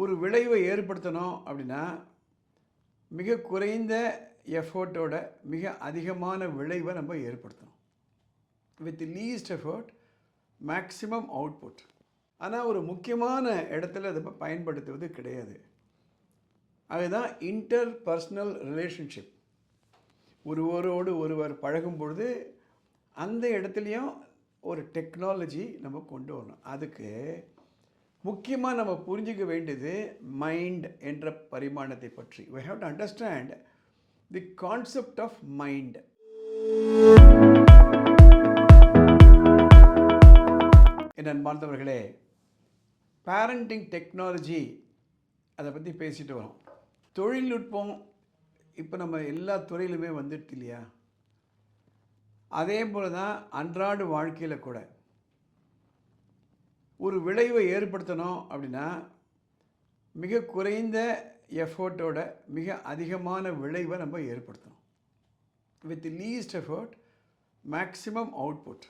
ஒரு விளைவை ஏற்படுத்தணும் அப்படின்னா மிக குறைந்த எஃபோர்ட்டோட மிக அதிகமான விளைவை நம்ம ஏற்படுத்தணும். With least effort maximum output. ஆனால் ஒரு முக்கியமான இடத்துல அதை பயன்படுத்துவது கிடையாது. அதுதான் இன்டர் பர்சனல் ரிலேஷன்ஷிப். ஒருவரோடு ஒருவர் பழகும் பொழுது அந்த இடத்துலையும் ஒரு டெக்னாலஜி நம்ம கொண்டு வரணும். அதுக்கு முக்கியமாக நம்ம புரிஞ்சிக்க வேண்டியது மைண்ட் என்ற பரிமாணத்தை பற்றி. we have to understand the concept of mind. என் அன்பார்ந்தவர்களே, பேரண்டிங் டெக்னாலஜி அதை பற்றி பேசிட்டு வரோம். தொழில்நுட்பம் இப்போ நம்ம எல்லா துறையிலுமே வந்துடுது இல்லையா? அதே போல் தான் அன்றாட வாழ்க்கையில் கூட ஒரு விளைவை ஏற்படுத்தணும் அப்படின்னா மிக குறைந்த எஃபோர்ட்டோட மிக அதிகமான விளைவை நம்ம ஏற்படுத்தணும். With least effort maximum output.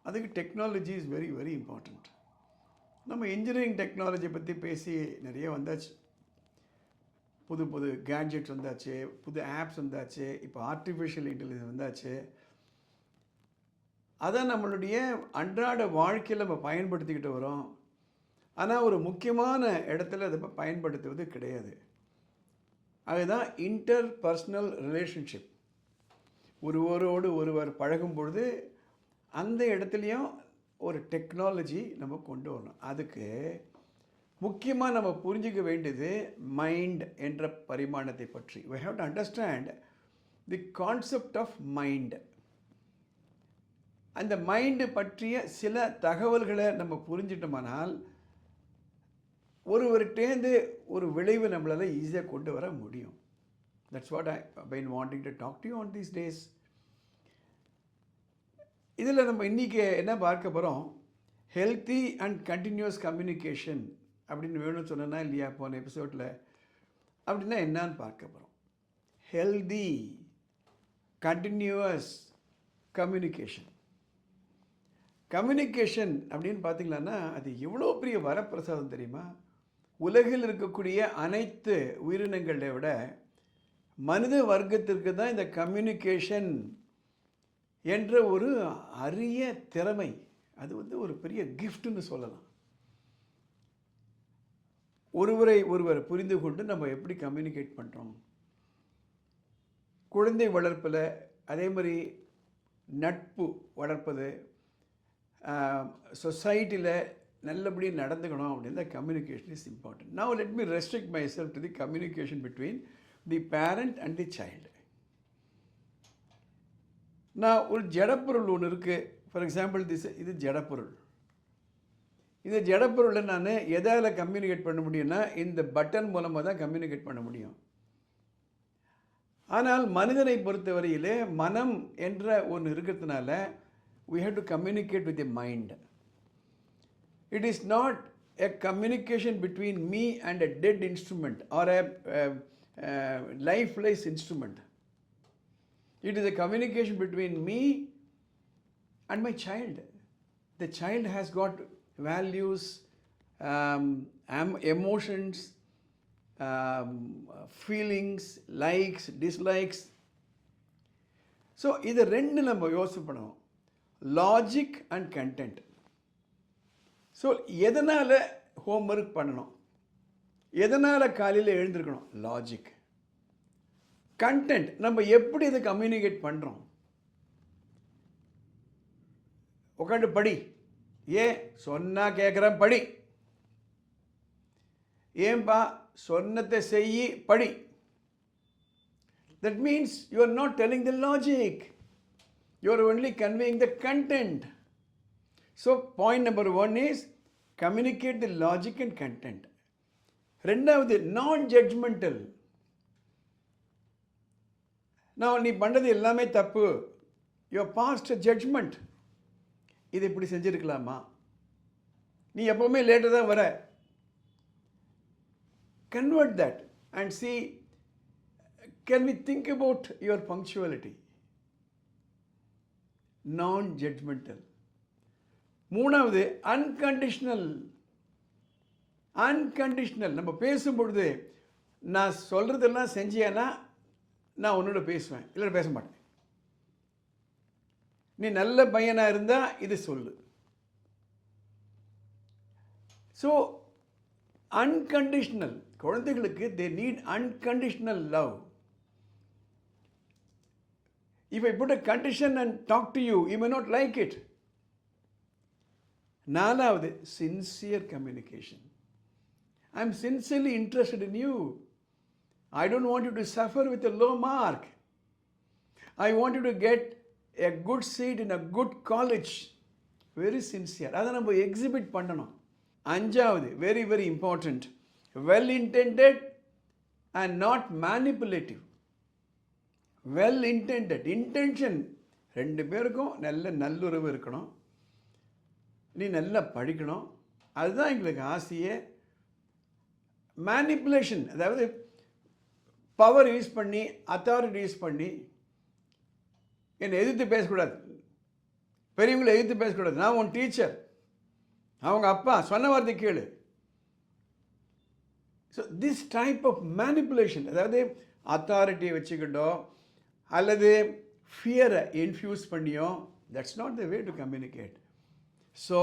அதுக்கு technology is very very important. நம்ம இன்ஜினியரிங் டெக்னாலஜி பற்றி பேசி நிறைய வந்தாச்சு. புது புது கேட்ஜெட்ஸ் வந்தாச்சு, புது ஆப்ஸ் வந்தாச்சு, இப்போ ஆர்டிஃபிஷியல் இன்டெலிஜென்ஸ் வந்தாச்சு. அதை நம்மளுடைய அன்றாட வாழ்க்கையில் நம்ம பயன்படுத்திக்கிட்டு வரோம். ஆனால் ஒரு முக்கியமான இடத்துல அதை பயன்படுத்துவது கிடையாது. அதுதான் இன்டர் பர்சனல் ரிலேஷன்ஷிப். ஒருவரோடு ஒருவர் பழகும் பொழுது அந்த இடத்துலையும் ஒரு டெக்னாலஜி நம்ம கொண்டு வரணும். அதுக்கு முக்கியமாக நம்ம புரிஞ்சிக்க வேண்டியது மைண்ட் என்ற பரிமாணத்தை பற்றி. we have to understand the concept of mind. அந்த மைண்டு பற்றிய சில தகவல்களை நம்ம புரிஞ்சிட்டோமானால் ஒருவர்கிட்டேருந்து ஒரு விளைவு நம்மளால் ஈஸியாக கொண்டு வர முடியும். That's what I been wanting to talk to you on these days. இதில் நம்ம இன்றைக்கி என்ன பார்க்க போகிறோம்? ஹெல்த்தி அண்ட் கண்டினியூஸ் கம்யூனிகேஷன் அப்படின்னு வேணும்னு சொன்னேன்னா இல்லையா போன எபிசோடில்? அப்படின்னா என்னான்னு பார்க்க போகிறோம். Healthy continuous communication. கம்யூனிகேஷன் அப்படின்னு பார்த்திங்களான்னா அது எவ்வளோ பெரிய வரப்பிரசாதம் தெரியுமா? உலகில் இருக்கக்கூடிய அனைத்து உயிரினங்களை விட மனித வர்க்கத்திற்கு தான் இந்த கம்யூனிகேஷன் என்ற ஒரு அரிய திறமை. அது ஒரு பெரிய கிஃப்ட்னு சொல்லலாம். ஒருவரை ஒருவர் புரிந்து கொண்டு நம்ம எப்படி கம்யூனிகேட் பண்ணுறோம். குழந்தை வளர்ப்பில் அதே மாதிரி நட்பு வளர்ப்பது, சொசைட்டியில் நல்லபடி நடந்துக்கணும் அப்படின்னா communication is important. Now let me restrict my self to the communication between the parent and the child. நான் ஒரு ஜடப்பொருள் ஒன்று இருக்குது. ஃபார் எக்ஸாம்பிள் இது ஜடப்பொருள். இந்த ஜடப்பொருளை நான் எதால் கம்யூனிகேட் பண்ண முடியும்னா இந்த பட்டன் மூலமாக தான் கம்யூனிகேட் பண்ண முடியும். ஆனால் மனிதனை பொறுத்தவரையிலே மனம் என்ற ஒன்று இருக்கிறதுனால we have to communicate with the mind. It is not a communication between me and a dead instrument or a lifeless instrument. It is a communication between me and my child. The child has got values, emotions, feelings, likes, dislikes. So இதை ரெண்டு நம்ம யோசனை பண்ணுவோம். Logic and content. So எதனால் homework பண்ணணும், எதனால் காலையில் எழுந்திருக்கணும், logic. Content, நம்ம எப்படி இதை கம்யூனிகேட் பண்ணுறோம். உட்காந்து படி, ஏன் சொன்னால் கேட்குறேன் படி, ஏன்பா சொன்னதை செய்யி படி. That means you are not telling the logic, you are only conveying the content. So point number 1 is communicate the logic and content. ரெண்டாவது நான் ஜட்ஜ்மெண்டல். நான் நீ பண்ணது எல்லாமே தப்பு, யுவர் பாஸ்ட் ஜட்ஜ்மெண்ட். இது இப்படி செஞ்சுருக்கலாமா, நீ எப்போவுமே லேட்டாக தான் வர. Convert that and see, can we think about your punctuality? Non-judgmental. மூணாவது அன்கண்டிஷனல். அன்கண்டிஷ்னல். நம்ம பேசும்பொழுது நான் சொல்கிறதெல்லாம் செஞ்சியானா நான் உன்னோட பேசுவேன், இல்லை பேச மாட்டேன். நீ நல்ல பையனாக இருந்தால் இது சொல்லு. So unconditional. குழந்தைகளுக்கு they need unconditional love. If I put a condition and talk to you, you may not like it. நாலாவது, sincere communication. I am sincerely interested in you. I don't want you to suffer with a low mark. I want you to get a good seat in a good college. Very sincere. அதை நம்ம exhibit பண்ணணும். அஞ்சாவது, very very important, well intended and not manipulative. Well intended, intention, ரெண்டு பேருக்கும் நல்ல நல்லுறவு இருக்கணும். நீ நல்லா படிக்கணும், அதுதான் எங்களுக்கு ஆசையே. மேனிப்புலேஷன், அதாவது பவர் யூஸ் பண்ணி, அத்தாரிட்டி யூஸ் பண்ணி என்னை எதிர்த்து பேசக்கூடாது, பெரியவங்களை எதிர்த்து பேசக்கூடாது. நான் உன் டீச்சர், அவங்க அப்பா சொன்ன வார்த்தை கேளு. So this type of manipulation, அதாவது அத்தாரிட்டியை வச்சுக்கிட்டோ அல்லது ஃபியரை இன்ஃப்யூஸ் பண்ணியோ, that's not the way to communicate. So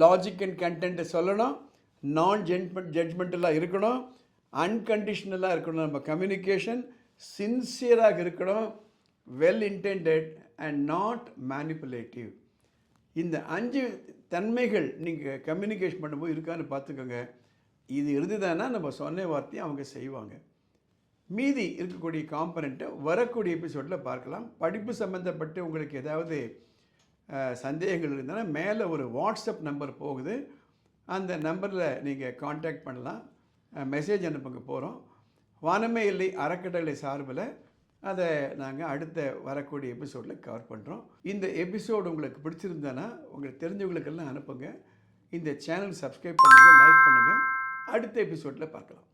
logic and கண்டென்ட்டை சொல்லணும், நான் ஜட்மெண்டலாக இருக்கணும், அன்கண்டிஷ்னலாக இருக்கணும். நம்ம கம்யூனிகேஷன் சின்சியராக இருக்கணும், well intended and not manipulative. இந்த 5 தன்மைகள் நீங்கள் கம்யூனிகேஷன் பண்ணும்போது இருக்கான்னு பார்த்துக்கோங்க. இது இருந்துதானா நம்ம சொன்ன வார்த்தையை அவங்க செய்வாங்க. மீதி இருக்கக்கூடிய காம்பனண்ட்டை வரக்கூடிய எபிசோடில் பார்க்கலாம். படிப்பு சம்மந்தப்பட்டு உங்களுக்கு ஏதாவது சந்தேகங்கள் இருந்தால் மேலே ஒரு வாட்ஸ்அப் நம்பர் போகுது, அந்த நம்பரில் நீங்கள் காண்டாக்ட் பண்ணலாம், மெசேஜ் அனுப்புங்க போகிறோம். வானமே இல்லை அறக்கட்டளை சார்பில் அதை நாங்கள் அடுத்த வரக்கூடிய எபிசோடில் கவர் பண்ணுறோம். இந்த எபிசோடு உங்களுக்கு பிடிச்சிருந்தானா உங்களுக்கு தெரிஞ்சவங்களுக்கெல்லாம் அனுப்புங்க. இந்த சேனல் சப்ஸ்கிரைப் பண்ணுங்கள், லைக் பண்ணுங்கள். அடுத்த எபிசோடில் பார்க்கலாம்.